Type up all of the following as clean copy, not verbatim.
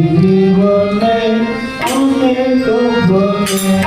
જીવને અનેક બને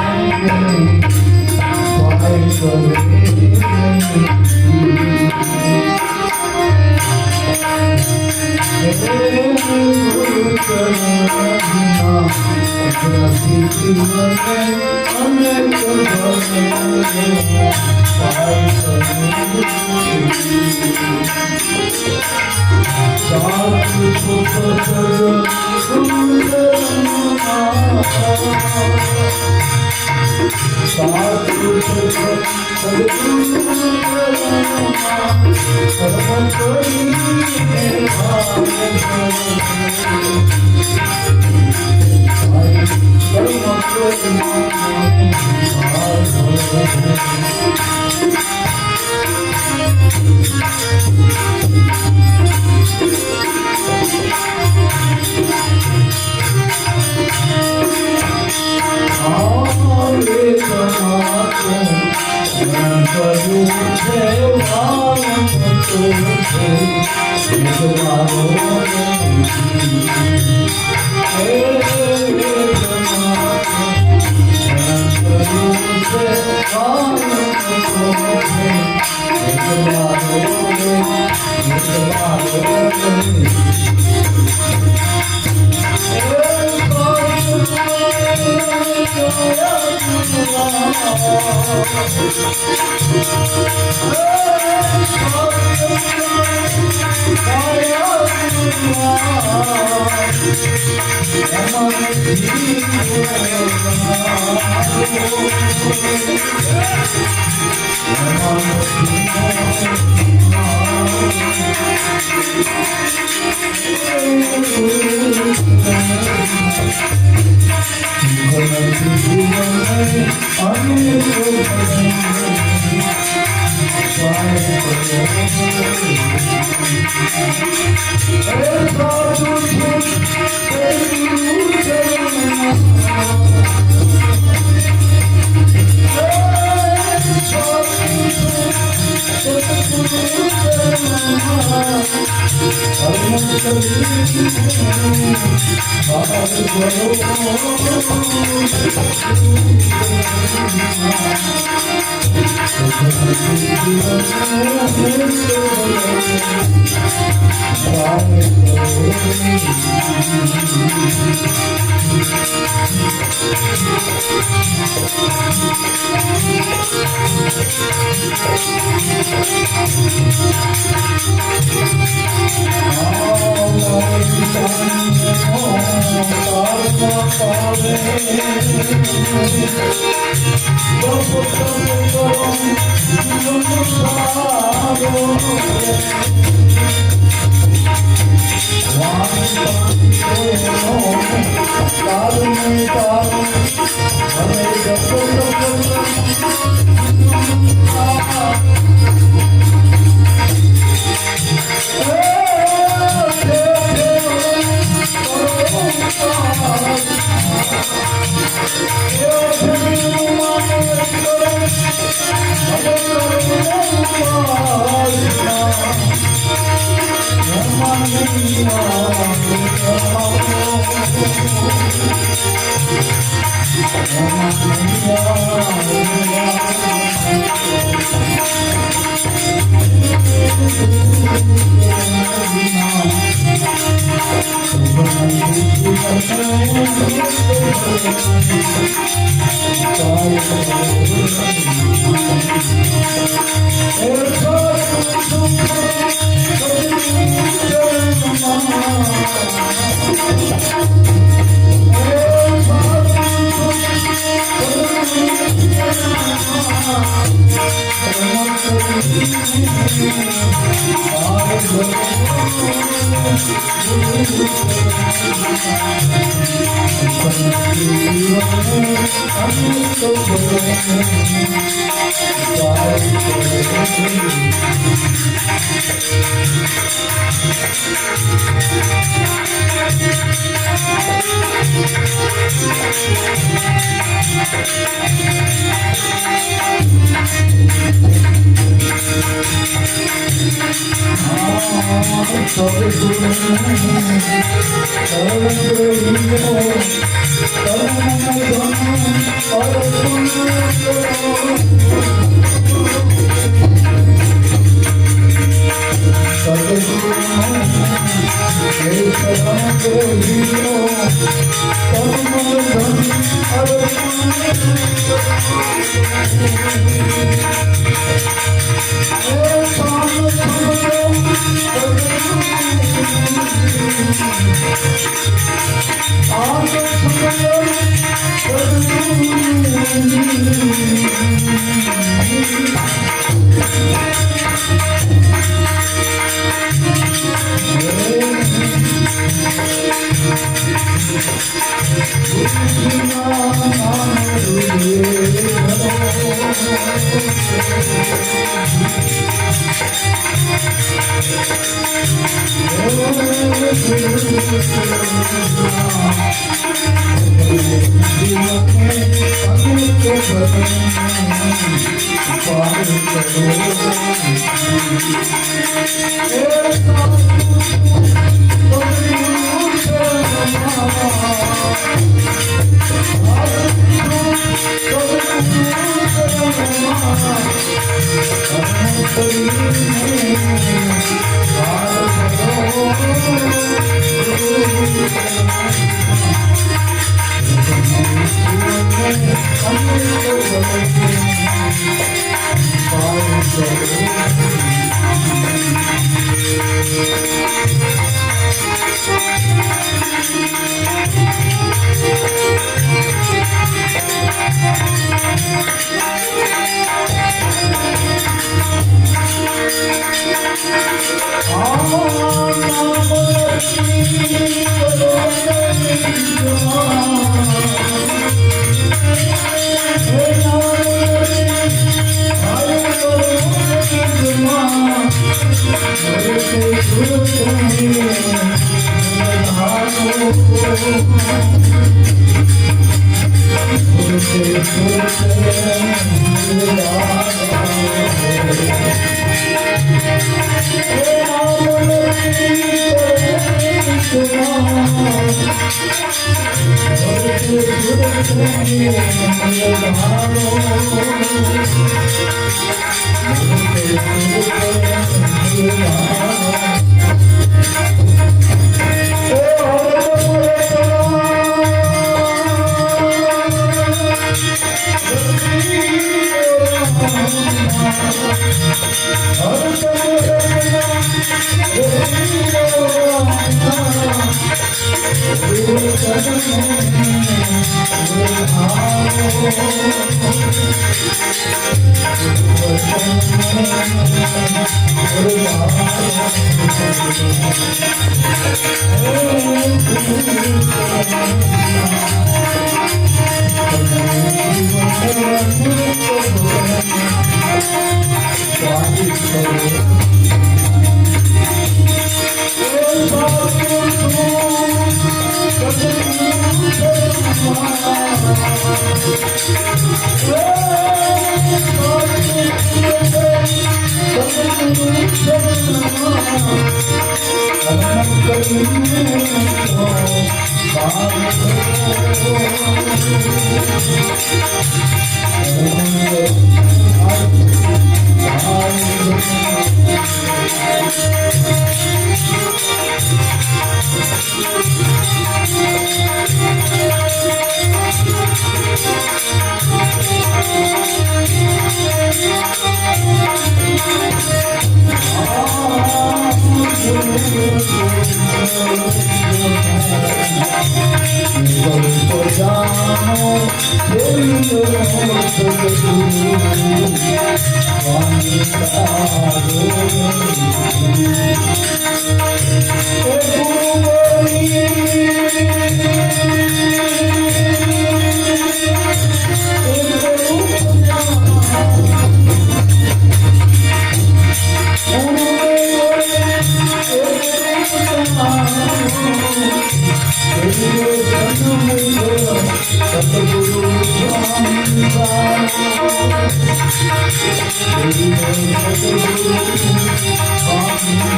Thank you.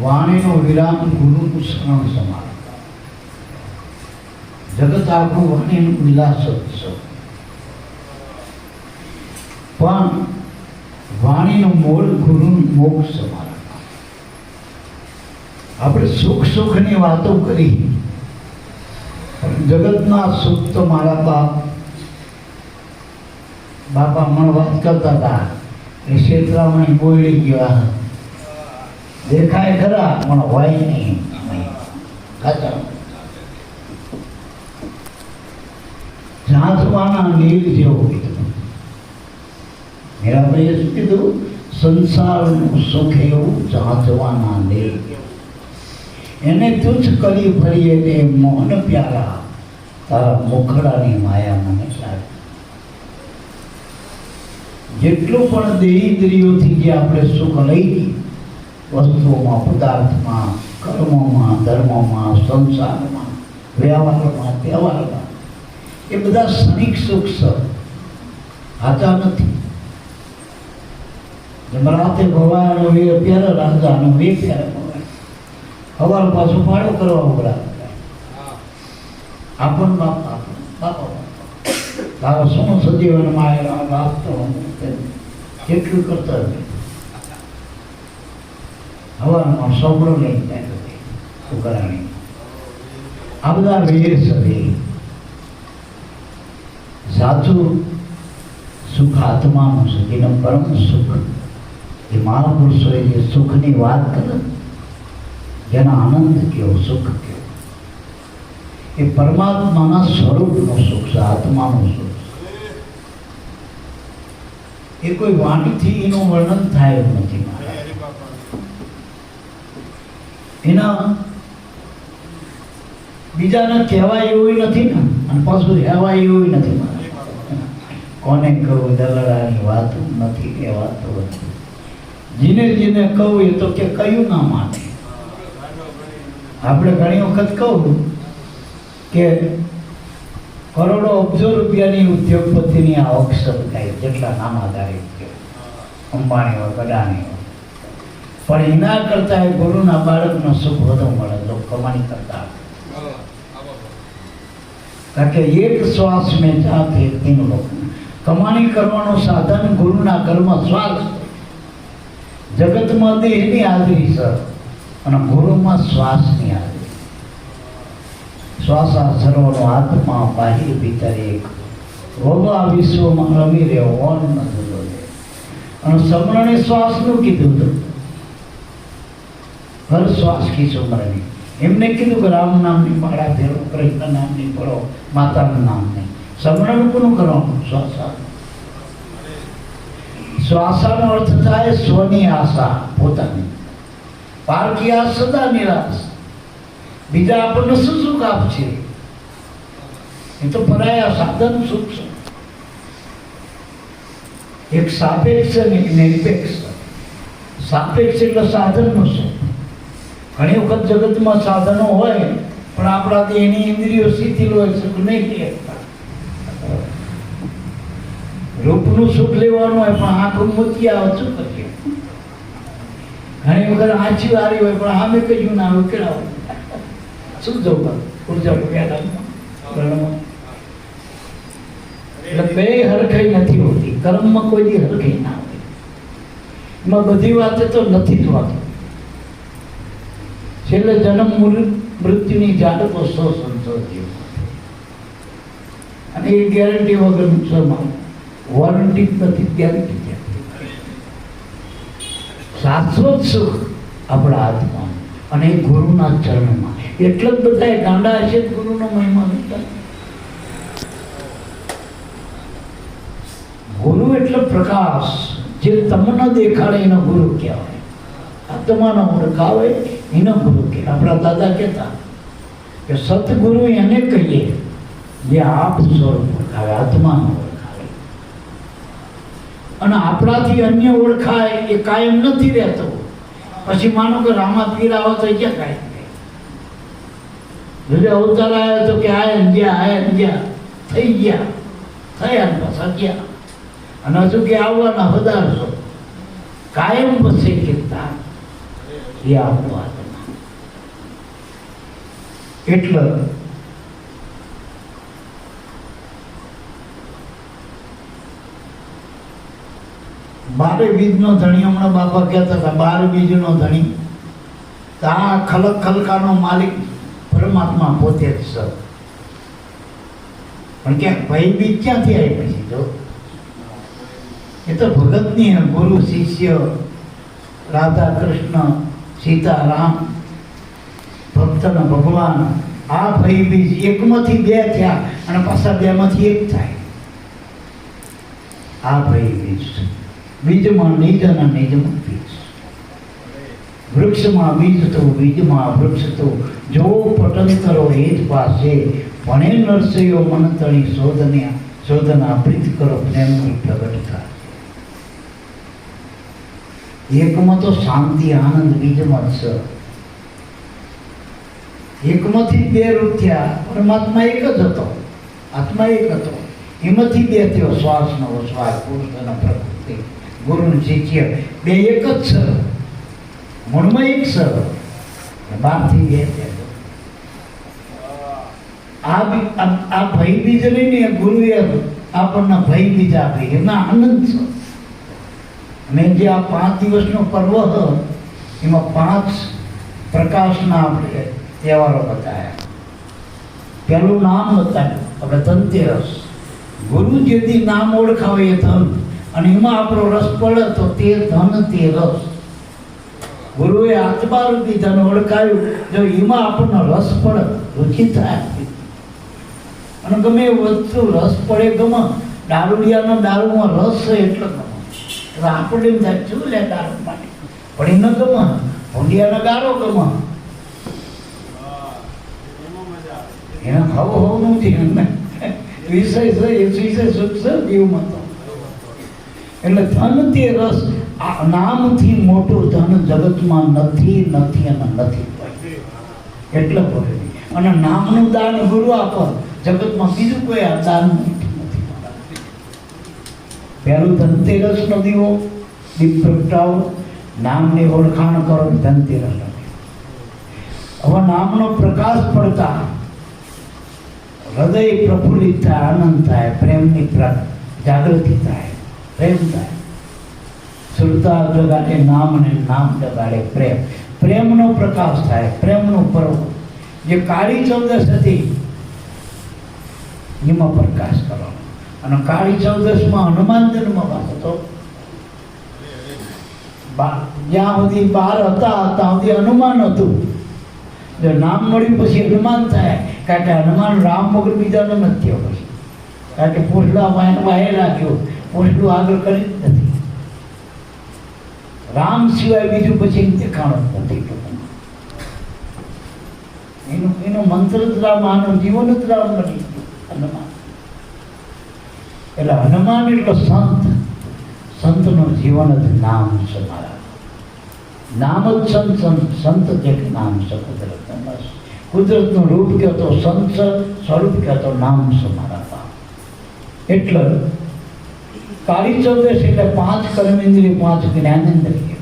વાણીનો વિરામ ગુરુનું શરણ સમાન. જગત આખું વાણીનું વિલાસ જ છે, પણ વાણીનું મૂળ ગુરુનું મોક્ષ સમાન. આપણે સુખ સુખની વાતો કરી, જગતના સુખ તો મારા બાપા મને વાત કરતા હતા એ ક્ષેત્રામણી બોલી ગયા દેખાય ખરા પણ હોય નહીં. જાંચવાના નીર જેવું કીધું મીરાબાઈએ શું કીધું? સંસારનું સુખ એવું જાંચવાના નીર એને તુચ્છ કરી ફરીએ તે મોહન પ્યારા તારા મુખડાની માયા મને લાગે. જેટલું પણ દેહીન્દ્રિયોથી જે આપણે સુખ લઈ વસ્તુઓમાં, પદાર્થમાં, કર્મોમાં, ધર્મોમાં, સંસારમાં, વ્યવહારમાં, તહેવારમાં, એ બધા ક્ષણિક સુખ છે, સાચા નથી. જેમ રાતે ભવાયાનો વેર પહેરે રાજાનો વેર પહેરે સવાર પાછું ફાળો કરવા ઉભરા આપણ બાપા તારો શું સજીવનમાં આવેલા વાપતો કેટલું કરતા હવામાં સોપડો લઈ જાય છોકરાની. આ બધા વેર છે. સાચું સુખ આત્માનું છે, જેનું પરમ સુખ એ મહાપુરુષોએ જે સુખની વાત કરે જેના આનંદ કયો, સુખ કયો, એ પરમાત્માના સ્વરૂપનું સુખ છે, આત્માનું સુખ છે. એ કોઈ વાણીથી એનું વર્ણન થાય એવું નથી. એના બીજાને કહેવાય એવું નથી ને, અને પાછું કહેવાય એવું નથી. કોને કહું દલડાની વાત નથી કહેવાતો. જીને જીને કહું એ તો કે કયું ના માને. આપણે ઘણી વખત કહું કે કરોડો અબજો રૂપિયાની ઉદ્યોગપતિની આવક થાય, જેટલા નામાધારી અંબાણી હોય, ગડાણી હોય, પણ એના કરતા એ ગુરુના બાળકનો સુખ વધુ મળે લોકો કમાણી કરતા. કારણ કે એક શ્વાસ મેં જાતે તીન લોકો કમાણી કરવાનું સાધન ગુરુના ઘરમાં શ્વાસ. જગતમાં દેહની હાજરી છે અને ગુરુમાં શ્વાસની હાજરી. શ્વાસા સર્વનો આત્મા બાહ્ય ભીતર એક વવા વિશ્વમાં રમી રહ્યો વન ન જુદો લે. અને સમરણે શ્વાસનું કીધું હતું, હર શ્વાસ કી સમરણી. એમને કીધું કે રામ નામની માળા ફેરો, કૃષ્ણ નામની ફળો, માતાનું નામ નહીં. સમરણ કોનું કરવાનું? શ્વાસા. શ્વાસાનો અર્થ થાય સ્વની આશા, પોતાની. પારકી આ સદા નિરાશ. બીજા આપણને શું સુખ આપશે? એ તો પરાયા સાધન સુખ છે. એક સાપેક્ષ અને એક નિરપેક્ષ. સાપેક્ષ એટલે સાધનનું સુખ. ઘણી વખત જગતમાં સાધનો હોય પણ આપણાથી એની ઇન્દ્રિયો શિથિલ હોય, સુખ નહીં લે. રૂપનું સુખ લેવાનું હોય પણ આંખ મોતી આવે, શું કરીએ? ઘણી વખત આંચી વારી હોય પણ આમે કયું ના આવે, કેળાવું શું જવું ઉર્જા એટલે બે હરખાઈ નથી હોતી. કર્મમાં કોઈ દી હરખાઈ ના હોય. એમાં બધી વાતે તો નથી જ વાતો. છેલ્લે જન્મ મૃત્યુની જાતકો સો સંતોષ અને એ ગેરંટી વગરનું છે. વોરંટી નથી, ગેરંટી. શાશ્વત સુખ આપણા હાથમાં અને એ ગુરુના ચરણમાં. એટલે જ બધા ગાંડા હશે ગુરુનો મહિમા નથી. ગુરુ એટલે પ્રકાશ, જે તમને દેખાડે એનો ગુરુ કહેવાય. આત્માનો ઓળખાવે એનો ગુરુ કહેવાય. આપણા દાદા કહેતા કે સતગુરુ એને કહીએ જે આપ સ્વરૂપ ઓળખાવે, આત્માનો ઓળખાવે. અને આપણાથી અન્ય ઓળખાય એ કાયમ નથી રહેતો. પછી માનો કે રામા પીર આવો તો ક્યાં કાયમ રહે? અવતાર આવ્યો તો કે આયા ગયા થઈ ગયા, થયા પાછા ગયા, અને હજુ કે આવવાના વધારશો. કાયમ બસે કીધા એ આપણું આત્મા. એટલે બારે બીજનો ધણી, હમણાં બાપા કહેતા હતા 12 બીજનો ધણી. તો આ ખલક ખલકાનો માલિક પરમાત્મા પોતે જ છે. પણ ક્યાંક ભાઈ બીજ ક્યાંથી આવી? પછી જો એ તો ભગતની ગુરુ શિષ્ય, રાધા કૃષ્ણ, સીતારામ, ભક્તનો ભગવાન. આ ભાઈ બીજ એકમાંથી બે થયા અને પાછા બેમાંથી એક થાય. આ ભાઈ બીજ. બીજમાં નિજ અને નિજમાં બીજ. વૃક્ષમાં બીજ તો બીજમાં વૃક્ષ તો જો પટંતરો એ જ પાસે ભણે નરસૈયો મન તણી શોધના પ્રીત કરો પ્રેમની પ્રગટ થાય. એકમાં તો શાંતિ આનંદ બીજમાં છે. એકમાંથી બે રૂપ થયા. પરમાત્મા એક જ હતો, આત્મા એક હતો. એમાંથી બે થયો શ્વાસનો શ્વાસ, પુરુષ અને પ્રકૃતિ, ગુરુ શિષ્ય બે એક જ છે. મૂળમાં એક છે, બહારથી બે થયા. આ ભય બીજ લઈને ગુરુએ આપણને ભય બીજ આપી. એમના આનંદ છે. મેં જે આ 5 દિવસનો પર્વ હતો એમાં 5 પ્રકાશના આપણે તહેવારો બતાવ્યા. પહેલું નામ બતાવ્યું આપણે ધનતેરસ. ગુરુ જેથી નામ ઓળખાવે એ ધન, અને એમાં આપણો રસ પડે તો તે ધન તે રસ. ગુરુએ આત્મા રૂપી ધન ઓળખાયું, જો એમાં આપણને રસ પડે, રુચિ થાય, અને ગમે એ વસ્તુ રસ પડે ગમે. દારૂડિયાનો દારૂમાં રસ છે એટલે ગમે. એટલે આપણે એમ થાય શું લે દારૂ માટે પણ ન ગમે. ભૂંડિયાનો ગારો ગમે. એને હવું નથી વિષય છે એ વિષય સુખ છે જીવમાં તો. એટલે ધન તે રસ નામથી મોટું ધન જગતમાં નથી નથી અને નથી એટલે બોલે. અને નામનું દાન ગુરુ આપો જગતમાં બીજું કોઈ આ દાન નથી. પહેલું ધનતેરસનો દીવો દીપ પ્રગટાવો, નામની ઓળખાણ કરો. ધનતેરસ હવે નામનો પ્રકાશ પડતા હૃદય પ્રફુલ્લિત થાય, આનંદ થાય, પ્રેમની જાગૃતિ થાય, પ્રેમ થાય. સુરતા જગાડે નામ અને નામ જગાડે પ્રેમ. પ્રેમનો પ્રકાશ થાય, પ્રેમનું પર્વ. જે કાળી ચૌદશ હતી એમાં પ્રકાશ કરવાનો. અને કાળી ચૌદશમાં હનુમાન જન્મવાસ હતો. જ્યાં સુધી 12 હતા ત્યાં સુધી હનુમાન હતું. જો નામ મળ્યું પછી હનુમાન થાય. કારણ કે હનુમાન રામ વગર બીજાનો નથી થયો પછી. કારણ કે પોષલા વાહે રાખ્યો, પોષલું આગળ કરી જ નથી. રામ સિવાય બીજું પછી દેખાણો જ નથી. એનો મંત્ર જ રામ, આનું જીવન જ રામ બની ગયું હનુમાન. એટલે હનુમાન એટલો સંત. સંતનું જીવન જ નામ છે મારા. નામ જ સંત. સંત જે નામ છે કુદરત. કુદરતનું રૂપ કહો તો સંત છે, સ્વરૂપ કહો તો નામ છે મારા બાપ. એટલે કાળી ચૌદશ એટલે 5 કર્મેન્દ્રિય, 5 જ્ઞાનેન્દ્રિય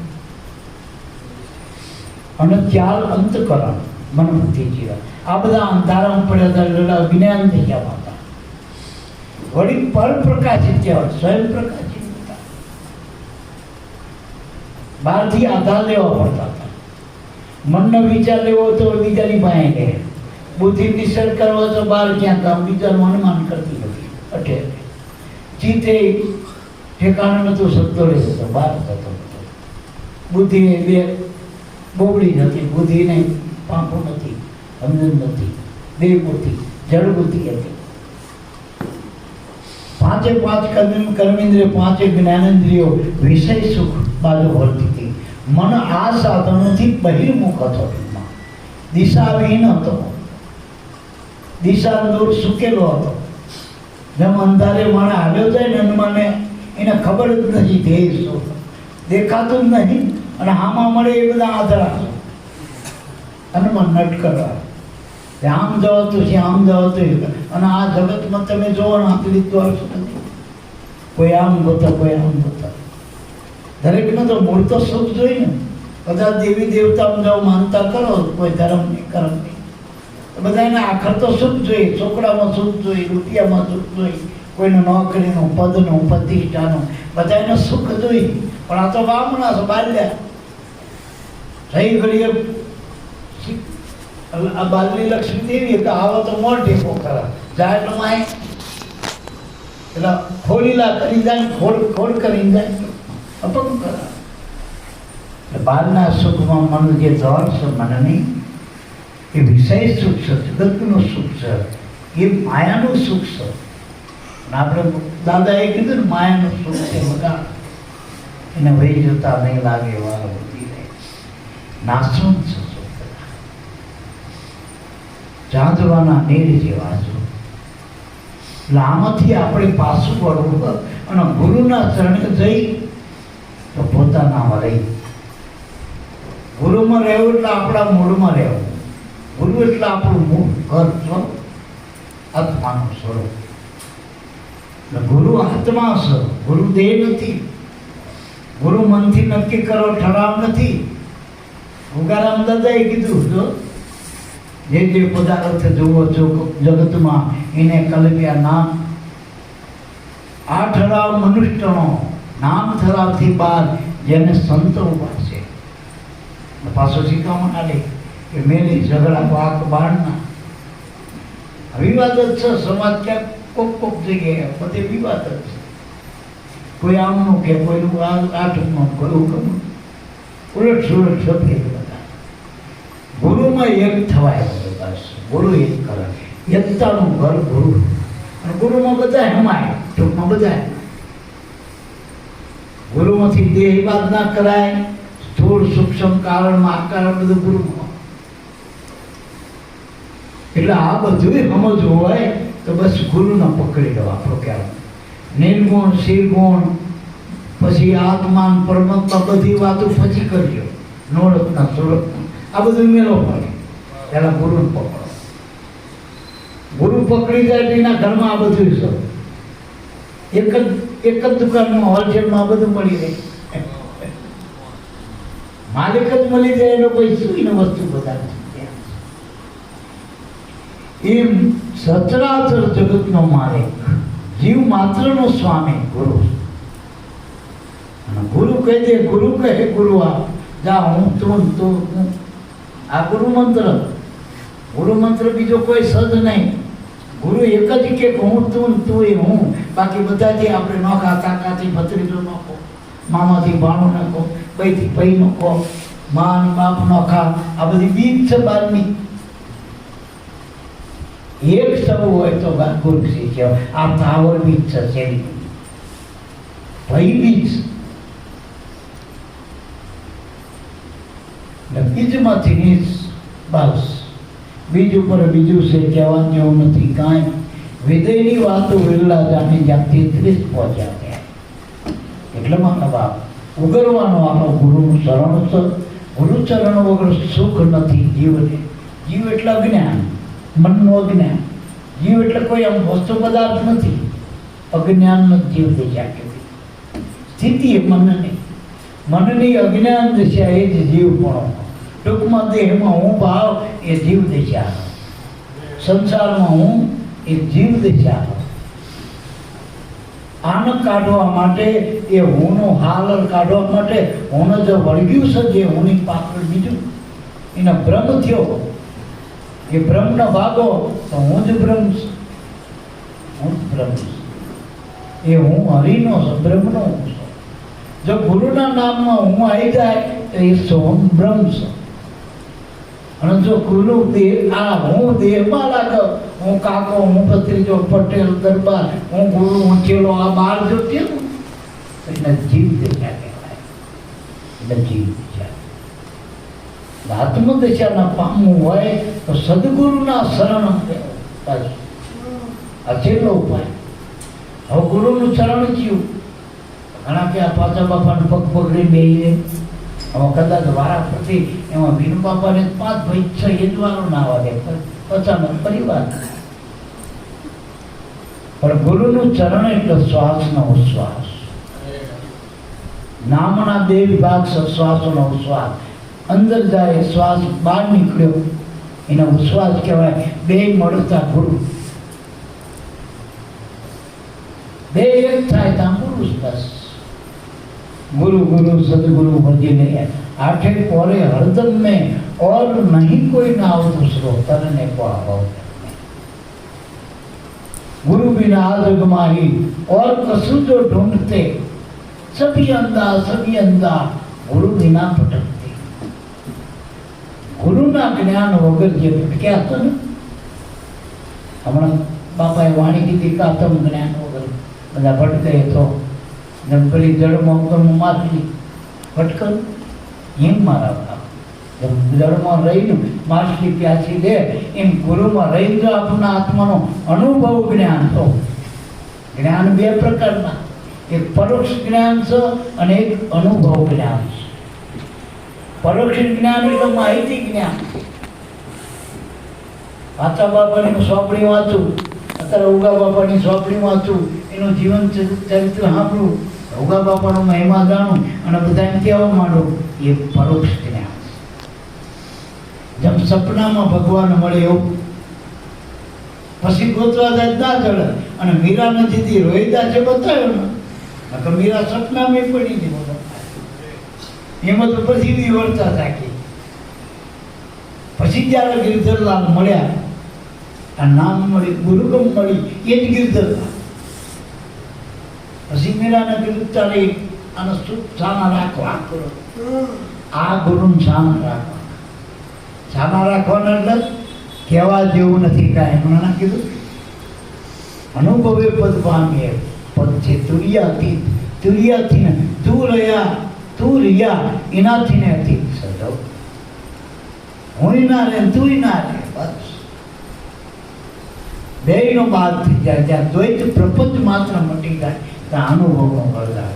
અને 4 અંતકરણ, મન બુદ્ધિ જીવન. આ બધા અંધારામાં પડ્યા હતા, અજ્ઞાન થઈ ગયા હતા. વળી પર પ્રકાશિત કહેવાય, સ્વયં પ્રકાશિત હતા. બહારથી આધાર લેવા પડતા હતા. મનનો વિચાર લેવો તો બીજાની પાસે લે. બુદ્ધિ નિસર્ગ કરવો તો બહાર ક્યાં કામ, બીજાનું અનુમાન કરતી નથી. અઠે ચિત્તે ઠેકાણું નતું, શબ્દો લે તો બહાર થતો હતો. બુદ્ધિને બે બોબડી નથી, બુદ્ધિને પાંખો નથી, સમજણ નથી, બે બુદ્ધિ, જળ બુદ્ધિ હતી. 5 કર્મેન્દ્રિય, 5 જ્ઞાનેન્દ્રિયો વિષય સુખ બાજુ વળતી હતી. મન આ સાધનોથી બહિર્મુખ હતો. દિશાવિહીન હતો. દિશા દૂર સુકેલો હતો. જેમ અંધારે માણે હાલ્યો જાય ને હનુમાને, એને ખબર જ નથી ધ્યેય શું, દેખાતું જ નહીં. અને આમાં મળે એ બધા આધારા છે. હનુમાન નટકરવા આમ જવાતું છે, આમ જવાતું. અને આ જગતમાં તમે જોવો ને આટલી દ્વાર નથી. કોઈ આમ ગોતા, કોઈ આમ ગોતા. દરેકને તો મૂળ તો સુખ જોઈએ ને. બધા દેવી દેવતામાં જાઓ માનતા કરો, કોઈ ધર્મ નહીં, કર્મ નહીં. બધાને આખર તો સુખ જોઈએ. ચોકડામાં સુખ જોઈએ, રૂપિયામાં સુખ જોઈએ, કોઈને નોકરીનું, પદનું, પ્રતિષ્ઠાનું, બધાને સુખ જોઈએ. પણ આ તો વામણા છે, બાલ્યા રહી ઘડીએ. આ બાલની લક્ષ્મી દેવી કે આવો તો મોઢે ખરા જાય એટલે માય એટલે ખોલીલા કરી જાય, ખોડ કરી જાય, અપંગ કરા. એટલે બહારના સુખમાં મન જે ધોર છે મનની, એ વિષય સુખ છે, જગતનું સુખ છે, એ માયાનું સુખ છે. આપણે દાદાએ કીધું ને માયાનું સુખ છે બધા, એને વહી જતા નહીં લાગે વાર બધી રહે. નાસું છે સુખ, ચાંદવાના નીર જેવા છો. એટલે આમાંથી આપણે પાછું વળવું અને ગુરુના ચરણે જઈ તો પોતાના વળે. ગુરુમાં રહેવું એટલે આપણા મૂળમાં રહેવું. ગુરુ એટલે આપણું મૂળ ઘર છો, આત્માનું સ્વરૂપ. એટલે ગુરુ આત્મા છે, ગુરુ દેહ નથી. ગુરુ મનથી નક્કી કરો ઠરાવ નથી. ઉગારામ દાદાએ કીધું જો જે પદાર્થ જોવો છો જગતમાં એને કલ્પ્યા નામ. આ ઠરાવ મનુષ્યનો નામ ઠરાવથી બાદ જેને સંતો ઉભા છે. પાછો શીખવામાં આલે કે મેલી ઝઘડા વાક બાળના વિવાદ જ છે. સમાજ ક્યાંક કોક જગ્યાએ બધે વિવાદ જ છે. કોઈ આમનું કે કોઈનું આઠમનું, કોઈ હુકમનું, ઉલટ સુલટ સફેદ બધા. ગુરુમાં એક થવાય, બસ ગુરુ એક કરે. એકતાનું ઘર ગુરુ. અને ગુરુમાં બધા હમાય, ટૂંકમાં બધા. ગુરુમાંથી દેહવાદ ના કરાય, સ્થૂળ સૂક્ષ્મ કારણમાં આકાર બધું ગુરુમાં. એટલે આ બધું સમજવું હોય તો બસ ગુરુને પકડી લો. આપણો કહેવાય નિર્ગુણ શિરગુણ, પછી આત્માન પરમાત્મા, બધી વાતો પછી કરજો. નોરતના સુરતના આ બધું મેળો પડે. પહેલા ગુરુને પકડો. ગુરુ પકડી જાય તો એના ઘરમાં આ બધું છે. એક જ દુકાનમાં હોલસેલમાં બધું મળી રહે. માલિક જ મળી જાય એનો કોઈ શું એનો વસ્તુ બધા. એમ સચરાચર જગતનો માલિક, જીવ માત્રનો સ્વામી ગુરુ. અને ગુરુ કહી દે, ગુરુ કહે ગુરુ આ જા હું તું. આ ગુરુ મંત્ર. ગુરુ મંત્ર બીજો કોઈ સદ નહીં. ગુરુ એક જ કે હું તું એ હું. બાકી બધાથી આપણે નોખા, કાકાથી ભત્રીજો નોખો, મામાથી ભાણું નખો, ભાઈથી ભાઈ નખો, માન બાપ નોખા. આ બધી બીજ છે બારની. એક સૌ હોય તો ગુરુ શિષ્ય. આ પાવર બીજ છે, શેરી ભાઈ બીજ. બીજમાંથી બસ બીજ ઉપર બીજું છે, કહેવાનું એવું નથી કાંઈ. વિદયની વાતો વિરલા જાણી જ્યાંથી 30 પહોંચ્યા ગયા. એટલે મારા બાપ ઉગરવાનો આપણો ગુરુનું શરણ છે. ગુરુચરણ વગર સુખ નથી જીવને. જીવ એટલે અજ્ઞાન, મનનું અજ્ઞાન. જીવ એટલે કોઈ આમ વસ્તુ પદાર્થ નથી. અજ્ઞાન જીવ દિશા કેવી સ્થિતિ મનની અજ્ઞાન દિશા એ જ જીવ પણ. ટૂંકમાં દેહમાં હું ભાવ એ જીવ દિશા, સંસારમાં હું એ જીવ દિશા. આન કાઢવા માટે એ હુંનો હાલર કાઢવા માટે હું જો વળગ્યું છે જે હુંની પાછળ બીજું એને ભ્રમ થયો. એ બ્રહ્મના ભાગો તો હું જ બ્રહ્મ છું. હું જ બ્રહ્મ છું. એ હું હરિનો છું, બ્રહ્મનો હું છું. જો ગુરુના નામમાં હું આવી જાય તો એ સોમ બ્રહ્મ છે. અને જો ગુરુ દેહ, આ હું દેહમાં લાગે, હું કાકો, હું ભત્રીજો, પટેલ, દરબાર, હું ગુરુ, હું ચેલો, આ બાર જો કેવું એટલે જીવ દિશા કહેવાય. એટલે જીવ દિશા. આત્મદશાના પામવું હોય તો સદગુરુના શરણ બસ આ છેલ્લો ઉપાય. હવે ગુરુનું શરણ થયું. ઘણા કે આ પાછા બાપાને પગ પકડી બેહીએ. હવે કદાચ વારા પછી એમાં ભીમ બાપાને 5 ભાઈ 6 યજવાનો ના વાગે, પચાનો પરિવાર. પણ ગુરુનું ચરણ એટલે શ્વાસનો ઉશ્વાસ. નામના 2 વિભાગ છે. શ્વાસનો ઉશ્વાસ અંદર જાય, શ્વાસ બહાર નીકળ્યો એનો ઉશ્વાસ કહેવાય. 2 મળતા ગુરુ, 2 એક થાય ત્યાં પુરુષ. બસ गुरु गुरु सदगुरु भजिले आठे पोरे हरदम में और नहीं कोई नाव दूसरो तरने को अभाव. गुरु बिना जग माही और कसु जो ढूंढते सभी अंधा गुरु बिना भटकते. गुरु ना ज्ञान वगर जे भटक्या था ने हमणा बापाए वाणी कीधी कातम ज्ञान वगर बधा भटके तो जब पेली जड़માં ઉગમમાં માછલી ભટકલ એમ મારા બાપ. જબ જળમાં રહીને માછલી પ્યાસી લે એમ ગુરુમાં રહીને જો આપણા આત્માનો અનુભવ જ્ઞાન. તો જ્ઞાન 2 પ્રકારના, એક પરોક્ષ જ્ઞાન છે અને એક અનુભવ જ્ઞાન છે. પરોક્ષ જ્ઞાન એટલે માહિતી જ્ઞાન. પાછા બાપાની સોંપડી વાંચું, અત્યારે ઉગા બાપાની સોંપડી વાંચું, એનું જીવન ચરિત્ર સાંભળું, ઉગા બાપાનો મહિમા જાણું અને બધાને કહેવા માંડું, એ પરોક્ષ જ્ઞાન. જેમ સપનામાં ભગવાન મળે એવું. પછી ગોતવા જાય ના ચડે. અને મીરાને દીધી રોહિદાસે બતાવ્યો ને તો મીરા સપનામાં પડી ગઈ. એમાં તો પછી વિવરતા થાકી. પછી જ્યારે ગિરધરલાલ મળ્યા, આ નામ મળી, ગુરુગમ મળી, એ જ ગિરધરલાલ. પછી મીરાને કીધું ચાલે આને છાના રાખવા કરો. આ ગુરુને છાના રાખવા. છાના રાખવાના એટલે કહેવા જેવું નથી કાંઈ. હમણાં ના કીધું અનુભવે પદ પામીએ. પદ છે તુર્યાથી, તુર્યાથી ને તું રહ્યા એનાથી ને અતીત સદવ. હું ના રહે તું ના રહે, બસ બેયનો બાદ થઈ જાય. જ્યાં દ્વૈત પ્રપંચ માત્ર મટી જાય ત્યાં અનુભવનો વરદાન.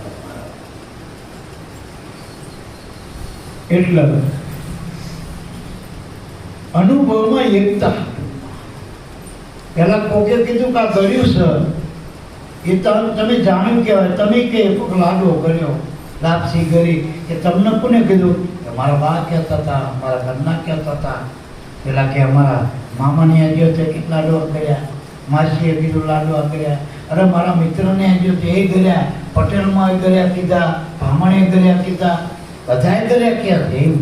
એટલે અનુભવમાં એકતા. પેલા કોકે કીધું કે આ કર્યું સર એ તમે જાણ્યું કહેવાય. તમે કે લાડવો કર્યો, લાપસી કરી, એ તમને કોને કીધું? કે મારા બા કહેતા હતા, મારા ઘરના કહેતા હતા. પેલા કે અમારા મામાને આવ્યો તે કેટલા લાડવા કર્યા, માસીએ કીધું લાડવા કર્યા. અરે મારા મિત્રને આવ્યો તે એ કર્યા, પટેલમાં કર્યા કીધા, ભામણે કર્યા કીધા, બધાએ કર્યા ક્યાં એમ.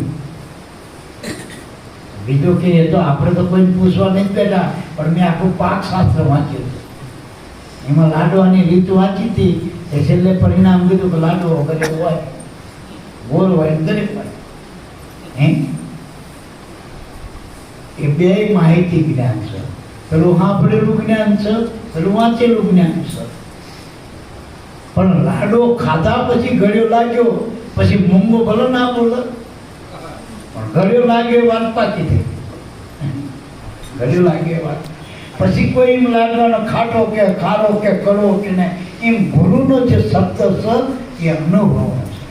બીજું કે એ તો આપણે તો કોઈ પૂછવા નહીં બેઠા, પણ મેં આખું પાક શાસ્ત્ર વાંચ્યું એમાં લાડવાની રીત વાંચી હતી. એ છેલ્લે પરિણામ કીધું કે લાડવો ગરીબ હોય, ગોળ હોય, ગરીબ હોય. એ બે માહિતી જ્ઞાન છે. પેલું સાંભળેલું જ્ઞાન છે, પેલું વાંચેલું જ્ઞાન છે. પણ લાડવો ખાધા પછી ગળ્યો લાગ્યો, પછી મૂંગો ભલો ના બોલો, પણ ગળ્યો લાગે વાત પાકી થઈ. ગળ્યો લાગે વાત પછી કોઈ એમ લાડવાનો ખાટો કે ખારો કે કડવો કે ને એમ ગુરુનો જે શબ્દ છે એ અનુભવનો છે,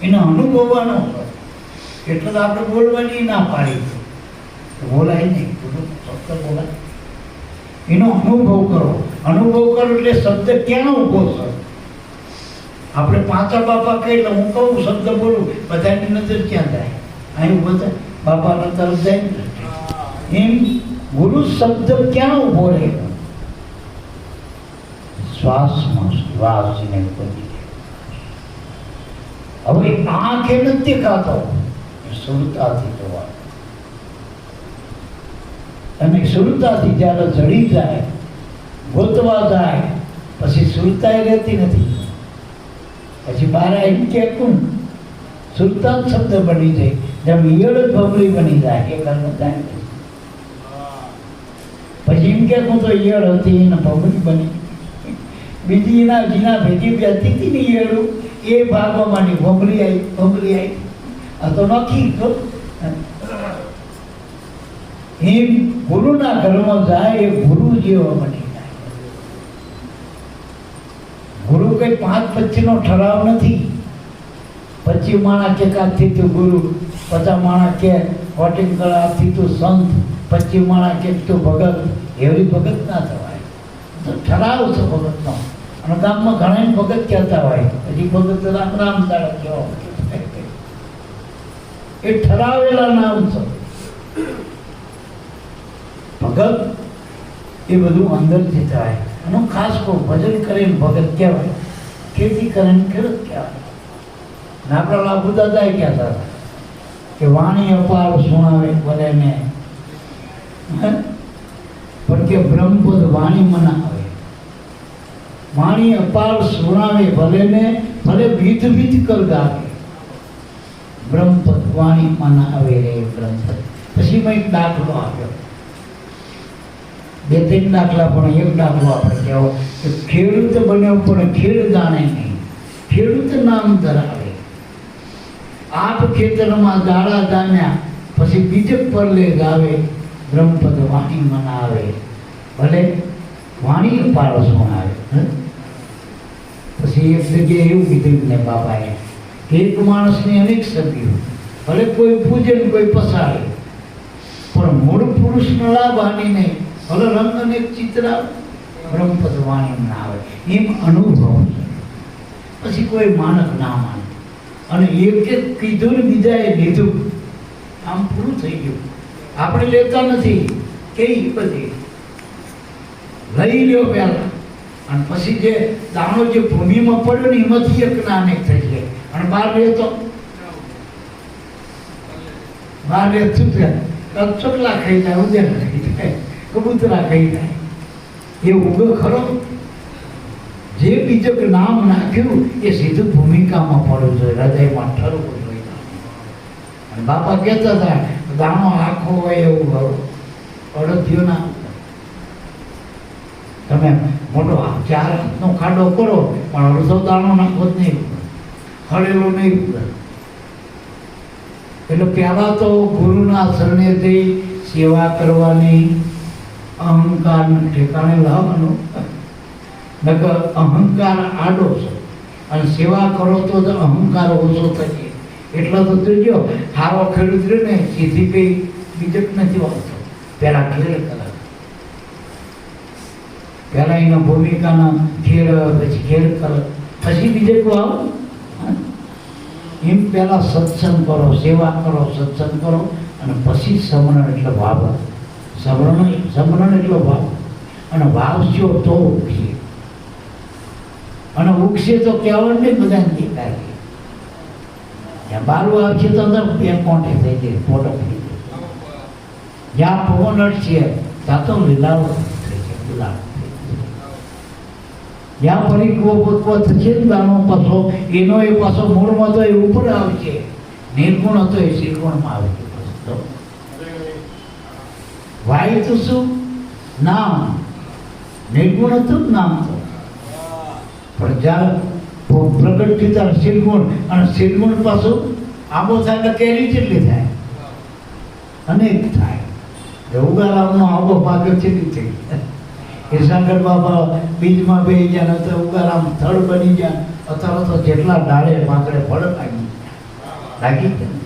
એને અનુભવવાનો છે. એટલે તો આપણે બોલવાની ના પાડી, બોલાય નહીં, શબ્દ બોલાય. એનો અનુભવ કરો. અનુભવ કરો એટલે શબ્દ ક્યાં ઉભો છે? આપણે પાંચા બાપા કહે એટલે હું કહું શબ્દ બોલું, બધાની નજર ક્યાં જાય? અહીં બધા બાપાના તરફ જાય. એમ ગુરુ શબ્દ ક્યાં ઉભો રહે? શ્વાસમાં શ્વાસને બધી. હવે આંખે નથી દેખાતો, સુરતાથી જોવા. અને સુરતાથી જ્યારે જડી જાય, ગોતવા જાય, પછી સુરતાય રહેતી નથી. પછી બાર એમ કે કોણ સુરતા શબ્દ બની જાય, જેમ ઈયળ જ ભમરી બની જાય. એ ઘરનો જાય પછી એમ કે હું તો ઈયળ હતી ને ભમરી બની. બીજી એના જીના ભેગી બેસતી હતી ને ઈયળું, એ ભાગવા માંડી, ભમરી આવી, ભમરી આવી. આ તો નક્કી તો એમ ગુરુના ઘરમાં જાય એ ગુરુ જેવો બની જાય. ગુરુ કઈ 5-25 નો ઠરાવ નથી. 25 માણસ કે કાથી તું ગુરુ, 50 માણસ કે વોટિંગ કરાથી તું સંત, 25 માણસ કે તું ભગત. એવી ભગત ના થવાય. તો ઠરાવ છે ભગતનો. અને ગામમાં ઘણા ભગત કહેતા હોય, પછી ભગત રામ રામ દાડા કેવો, એ ઠરાવેલા નામ છે. ભગત એ બધું અંદરથી થાય. એનું ખાસ કોઈ ભજન કરીને ભગત કહેવાય, ખેતી કરીને ખેડૂત કહેવાય. ને આપણા લાભુ દાદા કહેતા હતા કે વાણી અપાર સુણાવે ભલે ને, પણ કે બ્રહ્મપદ વાણી મનાવે. વાણી અપાર સુણાવે ભલે ને, ભલે વિધ વિધ કર ગાવે. બ્રહ્મપદ વાણી મનાવે રે બ્રહ્મપદ. પછી મેં એક દાખલો આપ્યો, 2-3 દાખલા, પણ એક દાખલો આપણે કહેવો કે ખેડૂત બન્યો પણ ખેડ જાણે નહીં, ખેડૂત નામ ધરાવે. આપ ખેતરમાં દાડા જામ્યા, પછી બીજે પરલે ગાવે. બ્રહ્મપદ વાણી મનાવે ભલે વાણી પાડો સુણાવે. પછી એક જગ્યાએ એવું કીધું ને બાપાએ કે એક માણસની અનેક સદીઓ, ભલે કોઈ પૂજે ને કોઈ પસાડે, પણ મૂળ પુરુષનો લાભ આની નહીં. ભલે રંગ અનેક ચિત્ર બ્રહ્મપદ વાણી મનાવે. એમ અનુભવ છે. પછી કોઈ માનક ના માને. અને એક એક કીધું ને બીજાએ લીધું, આમ પૂરું થઈ ગયું. આપણે લેતા નથી કે બધી લઈ લ્યો પહેલા, અને પછી જે દાણો જે ભૂમિમાં પડ્યો ને એમાંથી એક ના અનેક થઈ જાય. અને બહાર લેતો બહાર લેતું ચોટલા ખાઈ જાય, ઉદેર ખાઈ જાય, કબૂતરા ખાઈ જાય. એ ઉગો ખરો. જે બીજક નામ નાખ્યું એ સીધું ભૂમિકામાં પડવું જોઈએ, હૃદયમાં ઠરવું જોઈએ. અને બાપા કહેતા હતા દાણો આખો હોય એવું ભરો. થયો ના. તમે મોટો 4 હાથનો ખાડો કરો પણ અડધો દાણો નાખો જ નહીં, હળેલો નહીં. એટલે પહેલા તો ગુરુના શરણે જઈ સેવા કરવાની, અહંકારને ઠેકાણે લાવવાનો. નકર અહંકાર આડો છે અને સેવા કરો તો અહંકાર ઓછો થશે. એટલા તો જોજો, સારો ખેડૂત રહ્યો ને સીધી કઈ બીજક નથી વાવતો, પહેલા ખેડ કરે, પહેલા એના ભૂમિકાના ખેડ, પછી ખેડ કરે, પછી બીજક વાવ. એમ પહેલા સત્સંગ કરો, સેવા કરો, સત્સંગ કરો અને પછી સમરણ એટલે ભાવ. સમરણ એટલે ભાવ. અને વાવશો તો ઉગશે, અને ઉગશે તો કહેવાનું નહીં, બધાને દેખાય. જ્યાં બારું આવશે તો અંદર 2 કોંટે થઈ જાય, ફોટો પડી જાય. જ્યાં પવન અટશે ત્યાં તો લીલાવ થઈ જાય, ગુલાબ. જ્યાં પરિકવો થશે ને દાણો પાછો, એનો એ પાછો મૂળમાં તો એ ઉપર આવશે, નિર્ગુણ હતો એ શ્રીગુણમાં આવશે. વાય તો શું? નામ. નિર્ગુણ હતું નામ તો, પણ જ્યારે પ્રગટ થયું ત્યારે શ્રીગુણ, અને શ્રીગુણ પાછું આંબો થાય એટલે કેરી જેટલી થાય, અનેક થાય. ઉગારામનો આંબો પાક્યો કેટલી થઈ, એ શંકર બાબા બીજમાં બેસી ગયા, તો ઉગારામ થડ બની ગયા, અથવા તો જેટલા ડાળે પાંકડે ફળ લાગી ગયા.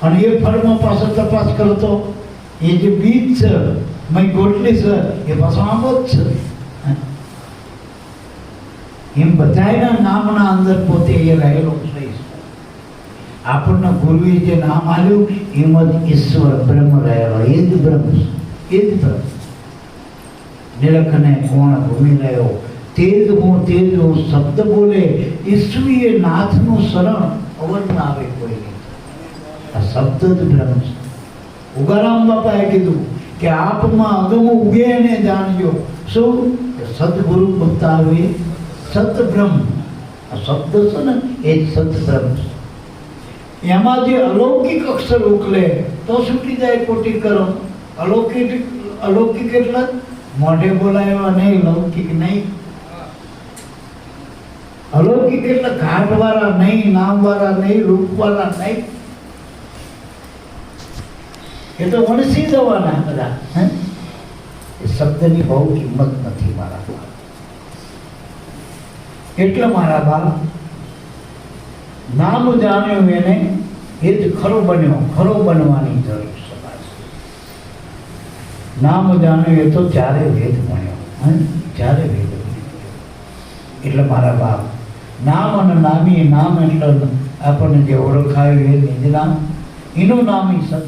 અને એ ફળમાં પાછો તપાસ કરો તો એ જે બીજ છે, મય ગોટલી છે, એ પાછો આંબો જ છે. એમ બધાના નામના અંદર પોતે એ રહેલો છે. આપણને ગુરુએ જે નામ આપ્યું એમાં જ ઈશ્વર બ્રહ્મ રહેલો, એ જ બ્રહ્મ, એ જ બ્રહ્મ. નિરખને કોણ ભૂમિ રહ્યો, તેજ હું તેજ હું શબ્દ બોલે, ઈશ્વરીય નાથનું શરણ અવનમાં આવે કોઈ નહીં. આ શબ્દ જ બ્રહ્મ છે. ઉગારામ બાપાએ કીધું કે આપમાં અગમ ઉગે એને જાણજો. શું? સદગુરુ બતાવે સત બ્રહ્મ. આ શબ્દ છે ને એ જ સત બ્રહ્મ છે. એમાં જે અલૌકિક અક્ષર ઉકલે તો છૂટી જાય કોટી કરમ. અલૌકિક એટલે મોઢે બોલાવ્યા નહીં, લૌકિક નહીં. અલૌકિક એટલે ઘાટવાળા નહીં, નામવાળા નહીં, રૂપવાળા નહીં. એ તો વણસી જવાના બધા. એ શબ્દની બહુ કિંમત નથી મારા બાપ. એટલે મારા બાપ નામ જાણ્યું એને એ જ ખરો બન્યો, ખરો બનવાની જરૂર છે. નામ જાણ્યું એ તો ચારે વેદ ભણ્યો, ચારે વેદ. એટલે મારા બાપ નામ અને નામી, નામ એટલે આપણને જે ઓળખાયું એ નિજ નામ, એનું નામ ઈ સત